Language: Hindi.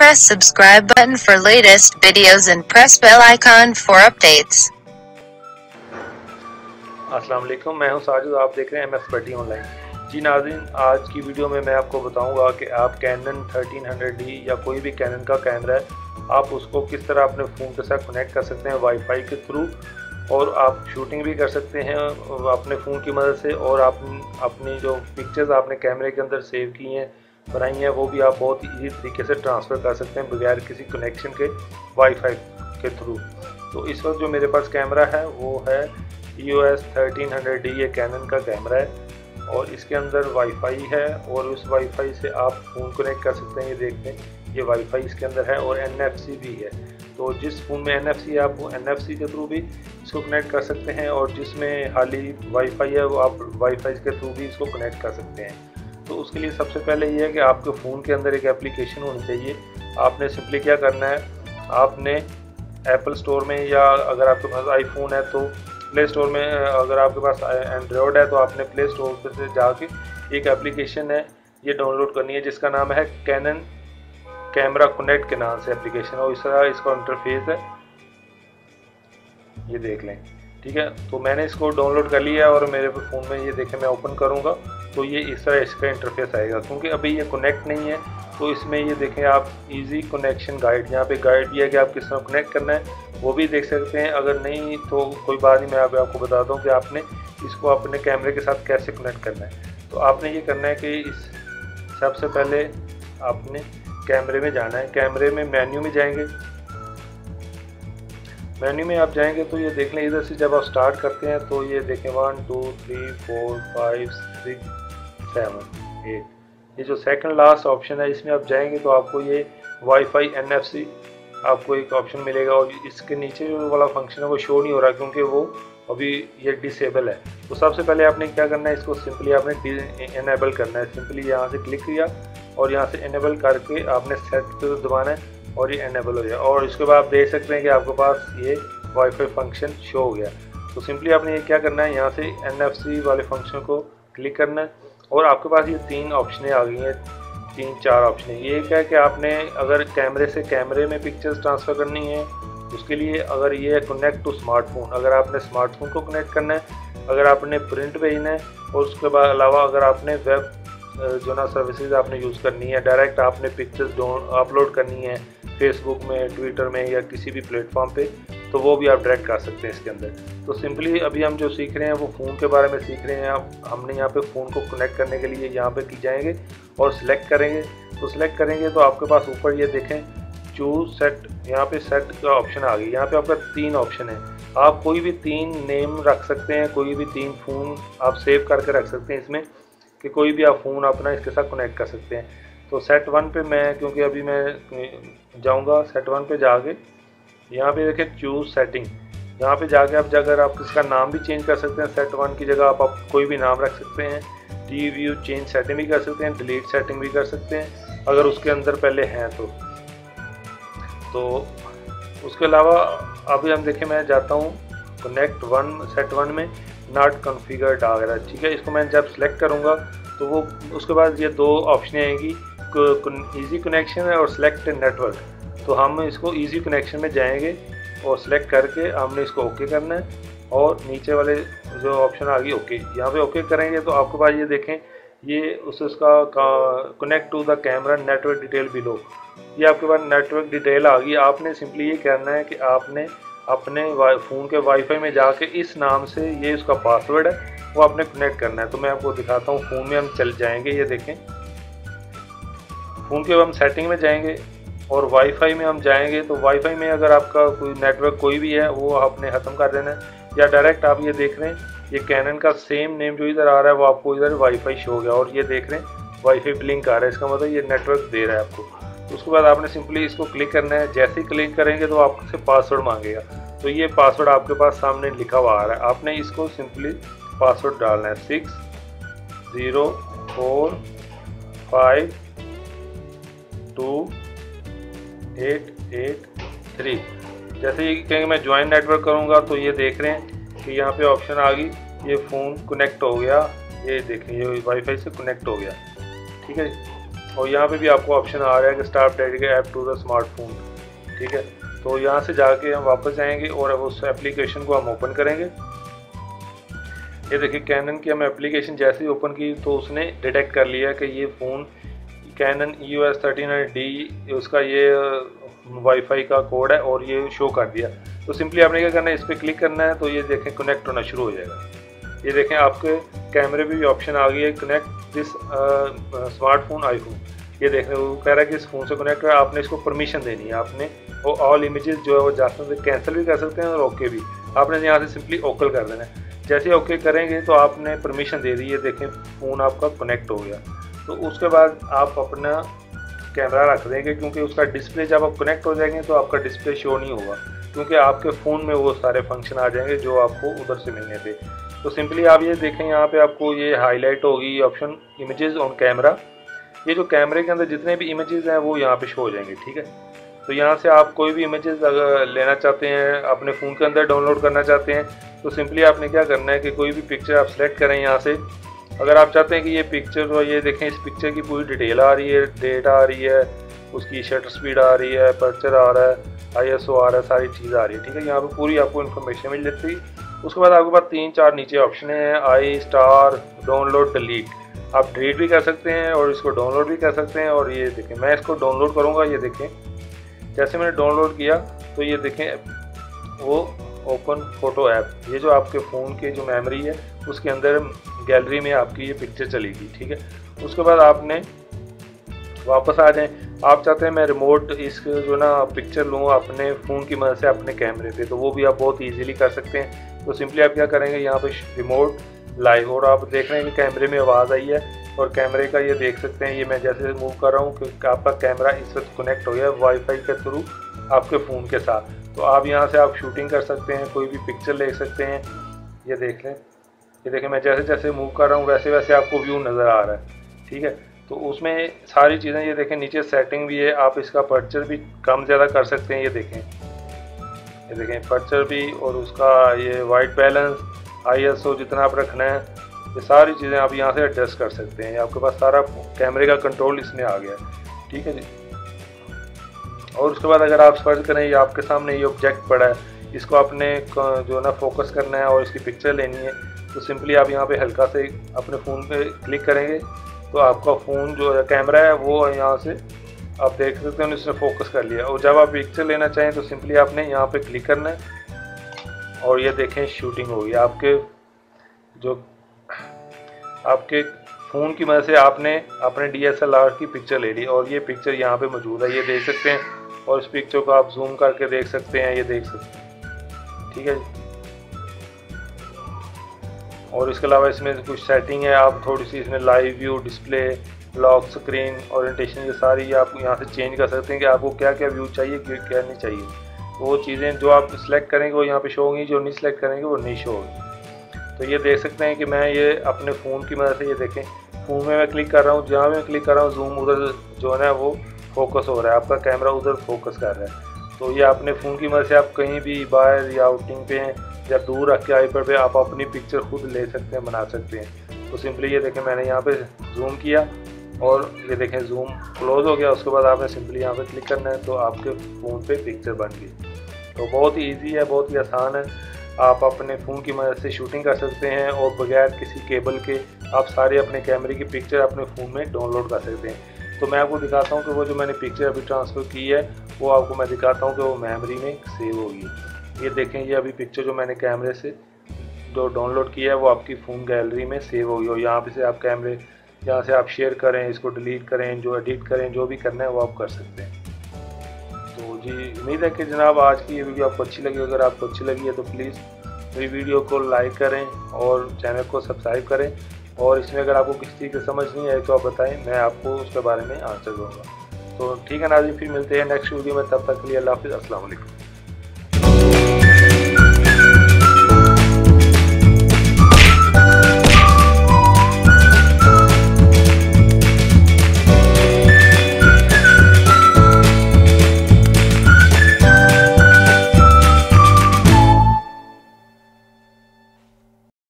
press subscribe button for latest videos and press bell icon for updates. अस्सलाम वालेकुम, मैं हूं साजिद। आप देख रहे हैं MS बड्डी ऑनलाइन। जी नाज़रीन, आज की वीडियो में मैं आपको बताऊंगा कि आप कैनन 1300D या कोई भी कैनन का कैमरा है, आप उसको किस तरह अपने फ़ोन के साथ कनेक्ट कर सकते हैं वाईफाई के थ्रू, और आप शूटिंग भी कर सकते हैं अपने फ़ोन की मदद से, और आप अपनी जो पिक्चर्स आपने कैमरे के अंदर सेव की हैं, बनाई हैं, वो भी आप बहुत ईजी तरीके से ट्रांसफ़र कर सकते हैं बगैर किसी कनेक्शन के वाईफाई के थ्रू। तो इस वक्त जो मेरे पास कैमरा है वो है EOS 1300D, ये कैनन का कैमरा है और इसके अंदर वाईफाई है, और उस वाईफाई से आप फ़ोन कनेक्ट कर सकते हैं। ये देखते हैं, ये वाईफाई इसके अंदर है और NFC भी है। तो जिस फ़ोन में NFC है आप वो NFC के थ्रू भी इसको कनेक्ट कर सकते हैं, और जिसमें खाली वाईफाई है वो आप वाईफाई के थ्रू भी इसको कनेक्ट कर सकते हैं। तो उसके लिए सबसे पहले ये है कि आपके फ़ोन के अंदर एक एप्लीकेशन होनी चाहिए। आपने सिंपली क्या करना है, आपने एप्पल स्टोर में, या अगर आपके पास आईफोन है तो प्ले स्टोर में, अगर आपके पास एंड्रॉयड है तो आपने प्ले स्टोर पर से जाके एक एप्लीकेशन है ये डाउनलोड करनी है जिसका नाम है कैनन कैमरा कनेक्ट के नाम से एप्लीकेशन, और इस तरह इसका इंटरफेस है, ये देख लें। ठीक है, तो मैंने इसको डाउनलोड कर लिया और मेरे फ़ोन में ये देखें, मैं ओपन करूँगा तो ये इस तरह इसका इंटरफेस आएगा। क्योंकि अभी ये कनेक्ट नहीं है तो इसमें ये देखें आप इजी कनेक्शन गाइड, यहाँ पे गाइड भी है कि आप किस तरह कनेक्ट करना है, वो भी देख सकते हैं। अगर नहीं तो कोई बात नहीं, मैं आपको बताता हूँ कि आपने इसको अपने कैमरे के साथ कैसे कनेक्ट करना है। तो आपने ये करना है कि इस सबसे पहले आपने कैमरे में जाना है। कैमरे में मेन्यू में जाएंगे, मेन्यू में आप जाएंगे तो ये देख लें, इधर से जब आप स्टार्ट करते हैं तो ये देखें 1 2 3 4 5 6 7 8, ये जो सेकंड लास्ट ऑप्शन है इसमें आप जाएंगे तो आपको ये वाईफाई NFC आपको एक ऑप्शन मिलेगा, और इसके नीचे जो वाला फंक्शन है वो शो नहीं हो रहा क्योंकि वो अभी ये डिसेबल है। तो सबसे पहले आपने क्या करना है, इसको सिंपली आपने इनेबल करना है। सिंपली यहाँ से क्लिक किया और यहाँ से इनेबल करके आपने सेट पे दबाना है और ये इनेबल हो गया, और इसके बाद आप देख सकते हैं कि आपके पास ये वाईफाई फंक्शन शो हो गया। तो सिंपली आपने ये क्या करना है, यहाँ से NFC वाले फंक्शन को क्लिक करना है, और आपके पास ये 3 ऑप्शनें आ गई हैं, 3-4 ऑप्शन। ये क्या है कि आपने अगर कैमरे से कैमरे में पिक्चर्स ट्रांसफ़र करनी है उसके लिए, अगर ये कनेक्ट टू स्मार्टफोन, अगर आपने स्मार्टफोन को कनेक्ट करना है, अगर आपने प्रिंट भेजना है, और उसके बाद अलावा अगर आपने वेब जो ना सर्विसेज आपने यूज़ करनी है, डायरेक्ट आपने पिक्चर्स अपलोड करनी है फेसबुक में, ट्विटर में या किसी भी प्लेटफॉर्म पे, तो वो भी आप डायरेक्ट कर सकते हैं इसके अंदर। तो सिंपली अभी हम जो सीख रहे हैं वो फ़ोन के बारे में सीख रहे हैं। हमने यहाँ पे फ़ोन को कनेक्ट करने के लिए यहाँ पे जाएंगे और सिलेक्ट करेंगे। तो सिलेक्ट करेंगे तो आपके पास ऊपर ये देखें चूज सेट, यहाँ पे सेट का ऑप्शन आ गई। यहाँ पे आपका 3 ऑप्शन है, आप कोई भी 3 नेम रख सकते हैं, कोई भी 3 फ़ोन आप सेव करके रख सकते हैं इसमें, कि कोई भी आप फ़ोन अपना इसके साथ कनेक्ट कर सकते हैं। तो सेट 1 पे मैं, क्योंकि अभी मैं जाऊंगा सेट 1 पे जाके, यहाँ पे देखें चूज़ सेटिंग, यहाँ पे जाके आप अगर आप इसका नाम भी चेंज कर सकते हैं, सेट 1 की जगह आप कोई भी नाम रख सकते हैं। व्यू चेंज सेटिंग भी कर सकते हैं, डिलीट सेटिंग भी कर सकते हैं अगर उसके अंदर पहले हैं तो उसके अलावा अभी हम देखें, मैं जाता हूँ कनेक्ट 1 सेट 1 में नॉट कॉन्फ़िगर्ड आ गया। ठीक है, इसको मैं जब सेलेक्ट करूँगा तो वो उसके बाद ये 2 ऑप्शन आएंगी, इजी कनेक्शन है और सेलेक्ट नेटवर्क। तो हम इसको इजी कनेक्शन में जाएंगे और सेलेक्ट करके हमने इसको ओके करना है, और नीचे वाले जो ऑप्शन आ गई ओके, यहाँ पे ओके करेंगे तो आपके पास ये देखें, ये उसका connect to the camera network detail below, ये आपके पास नेटवर्क डिटेल आ गई। आपने सिंपली ये करना है कि आपने अपने फ़ोन के वाईफाई में जाके इस नाम से, ये उसका पासवर्ड है, वो आपने कनेक्ट करना है। तो मैं आपको दिखाता हूँ, फ़ोन में हम चल जाएंगे, ये देखें फ़ोन के हम सेटिंग में जाएंगे और वाईफाई में हम जाएंगे। तो वाईफाई में अगर आपका कोई नेटवर्क कोई भी है वो आपने ख़त्म कर देना है, या डायरेक्ट आप ये देख रहे हैं ये कैनन का सेम नेम जो इधर आ रहा है वो आपको इधर वाईफाई शो हो गया, और ये देख रहे हैं वाईफाई ब्लिंक आ रहा है, इसका मतलब ये नेटवर्क दे रहा है आपको। तो उसके बाद आपने सिंपली इसको क्लिक करना है। जैसे ही क्लिक करेंगे तो आपसे पासवर्ड मांगेगा, तो ये पासवर्ड आपके पास सामने लिखा हुआ आ रहा है, आपने इसको सिंपली पासवर्ड डालना है 6 0 4 5 2 8 8 3। जैसे ही कहेंगे मैं ज्वाइन नेटवर्क करूँगा तो ये देख रहे हैं कि यहाँ पे ऑप्शन आ गई, ये फ़ोन कनेक्ट हो गया, ये देखें ये वाईफाई से कनेक्ट हो गया। ठीक है, और यहाँ पे भी आपको ऑप्शन आ रहा है कि start dedicated app to the smartphone. ठीक है, तो यहाँ से जाके हम वापस जाएंगे और अब उस एप्लीकेशन को हम ओपन करेंगे। ये देखिए कैनन की हम एप्लीकेशन जैसे ही ओपन की तो उसने डिटेक्ट कर लिया कि ये फ़ोन कैनन EOS 1300D उसका ये वाईफाई का कोड है और ये शो कर दिया। तो सिंपली आपने क्या करना है, इस पर क्लिक करना है तो ये देखें कनेक्ट होना शुरू हो जाएगा। ये देखें आपके कैमरे पे भी ऑप्शन आ गई है कनेक्ट दिस स्मार्टफोन आईफोन। ये देख रहे हो वो कह रहा है कि इस फ़ोन से कनेक्ट है, आपने इसको परमिशन देनी है। आपने वो ऑल इमेजेस जो है वो जाते हैं कैंसिल भी कर सकते हैं और ओके भी। आपने यहाँ से सिंपली ओके कर देना है। जैसे ही ओके करेंगे तो आपने परमिशन दे दी, ये देखें फ़ोन आपका कनेक्ट हो गया। तो उसके बाद आप अपना कैमरा रख देंगे क्योंकि उसका डिस्प्ले जब आप कनेक्ट हो जाएंगे तो आपका डिस्प्ले शो नहीं होगा क्योंकि आपके फ़ोन में वो सारे फंक्शन आ जाएंगे जो आपको उधर से मिलने थे। तो सिंपली आप ये देखें यहाँ पे आपको ये हाईलाइट होगी ऑप्शन इमेजेस ऑन कैमरा। ये जो कैमरे के अंदर जितने भी इमेजेस हैं वो यहाँ पे शो हो जाएंगे। ठीक है, तो यहाँ से आप कोई भी इमेजेस अगर लेना चाहते हैं, अपने फ़ोन के अंदर डाउनलोड करना चाहते हैं तो सिंपली आपने क्या करना है कि कोई भी पिक्चर आप सेलेक्ट करें यहाँ से। अगर आप चाहते हैं कि ये पिक्चर जो ये देखें इस पिक्चर की पूरी डिटेल आ रही है, डेट आ रही है, उसकी शटर स्पीड आ रही है, अपर्चर आ रहा है, ISO आ रहा है, सारी चीज़ आ रही है। ठीक है, यहाँ पे पूरी आपको इन्फॉर्मेशन मिल जाती है। उसके बाद आपके पास 3-4 नीचे ऑप्शन हैं, आई स्टार, डाउनलोड, डिलीट। आप डिलीट भी कर सकते हैं और इसको डाउनलोड भी कर सकते हैं। और ये देखें मैं इसको डाउनलोड करूँगा। ये देखें जैसे मैंने डाउनलोड किया तो ये देखें वो ओपन फोटो ऐप, ये जो आपके फ़ोन के जो मेमोरी है उसके अंदर गैलरी में आपकी ये पिक्चर चलेगी। ठीक है, उसके बाद आपने वापस आ जाएं। आप चाहते हैं मैं रिमोट इस जो ना पिक्चर लूँ अपने फ़ोन की मदद से अपने कैमरे पे, तो वो भी आप बहुत इजीली कर सकते हैं। तो सिंपली आप क्या करेंगे, यहाँ पे रिमोट लाइव, और आप देख रहे हैं कि कैमरे में आवाज़ आई है और कैमरे का ये देख सकते हैं, ये मैं जैसे मूव कर रहा हूँ कि आपका कैमरा इस वक्त कनेक्ट हो गया वाईफाई के थ्रू आपके फ़ोन के साथ। तो आप यहाँ से आप शूटिंग कर सकते हैं, कोई भी पिक्चर ले सकते हैं। ये देख लें, ये देखें मैं जैसे जैसे मूव कर रहा हूँ वैसे वैसे आपको व्यू नज़र आ रहा है। ठीक है, तो उसमें सारी चीज़ें ये देखें नीचे सेटिंग भी है, आप इसका पर्चर भी कम ज़्यादा कर सकते हैं। ये देखें पर्चर भी, और उसका ये वाइट बैलेंस, ISO जितना आप रखना है, ये सारी चीज़ें आप यहाँ से एडजस्ट कर सकते हैं। आपके पास सारा कैमरे का कंट्रोल इसमें आ गया है। ठीक है जी, और उसके बाद अगर आप सर्च करें, ये आपके सामने ये ऑब्जेक्ट पड़ा है, इसको आपने जो ना फोकस करना है और इसकी पिक्चर लेनी है, तो सिंपली आप यहाँ पे हल्का से अपने फ़ोन पे क्लिक करेंगे तो आपका फ़ोन जो कैमरा है वो यहाँ से आप देख सकते हैं इसने फोकस कर लिया। और जब आप पिक्चर लेना चाहें तो सिंपली आपने यहाँ पे क्लिक करना है और ये देखें शूटिंग होगी। आपके फ़ोन की मदद से आपने अपने DSLR की पिक्चर ले ली और ये पिक्चर यहाँ पे मौजूद है, ये देख सकते हैं। और इस पिक्चर को आप जूम करके देख सकते हैं, ये देख सकते हैं। ठीक है, और इसके अलावा इसमें कुछ सेटिंग है, आप थोड़ी सी इसमें live view, display, lock screen, orientation, ये सारी आप यहाँ से चेंज कर सकते हैं कि आपको क्या क्या व्यू चाहिए, क्या नहीं चाहिए। तो वो चीज़ें जो आप सिलेक्ट करेंगे वो यहाँ पे शो होंगी, जो नहीं सिलेक्ट करेंगे वो नहीं शो होगी। तो ये देख सकते हैं कि मैं ये अपने फ़ोन की मदद से, ये देखें फ़ोन में मैं क्लिक कर रहा हूँ, जहाँ भी मैं क्लिक कर रहा हूँ जूम उधर जो है ना वो फोकस हो रहा है, आपका कैमरा उधर फोकस कर रहा है। तो ये अपने फ़ोन की मदद से आप कहीं भी बाहर या आउटिंग पे हैं या दूर रख के आईपैड पे आप अपनी पिक्चर खुद ले सकते हैं, बना सकते हैं। तो सिंपली ये देखें मैंने यहाँ पे जूम किया और ये देखें जूम क्लोज हो गया। उसके बाद आपने सिंपली यहाँ पे क्लिक करना है तो आपके फ़ोन पे पिक्चर बन गई। तो बहुत ही ईजी है, बहुत ही आसान है। आप अपने फ़ोन की मदद से शूटिंग कर सकते हैं और बगैर किसी केबल के आप सारे अपने कैमरे की पिक्चर अपने फ़ोन में डाउनलोड कर सकते हैं। तो मैं आपको दिखाता हूँ कि वो जो मैंने पिक्चर अभी ट्रांसफ़र की है वो आपको मैं दिखाता हूँ कि वो मेमोरी में सेव होगी। ये देखें, ये अभी पिक्चर जो मैंने कैमरे से जो डाउनलोड किया है वो आपकी फ़ोन गैलरी में सेव होगी और यहाँ पे से आप कैमरे यहाँ से आप शेयर करें, इसको डिलीट करें, जो एडिट करें, जो भी करना है वो आप कर सकते हैं। तो जी उम्मीद है कि जनाब आज की ये वीडियो आपको अच्छी लगी। अगर आपको अच्छी लगी है तो प्लीज़ मेरी वीडियो को लाइक करें और चैनल को सब्सक्राइब करें। और इसमें अगर आपको किसी चीज़ की समझ नहीं आए तो आप बताएं, मैं आपको उसके बारे में आंसर दूँगा। तो ठीक है नाज़रीन, फिर मिलते हैं नेक्स्ट वीडियो में, तब तक के लिए अल्लाह हाफ़िज़, अस्सलाम वालेकुम।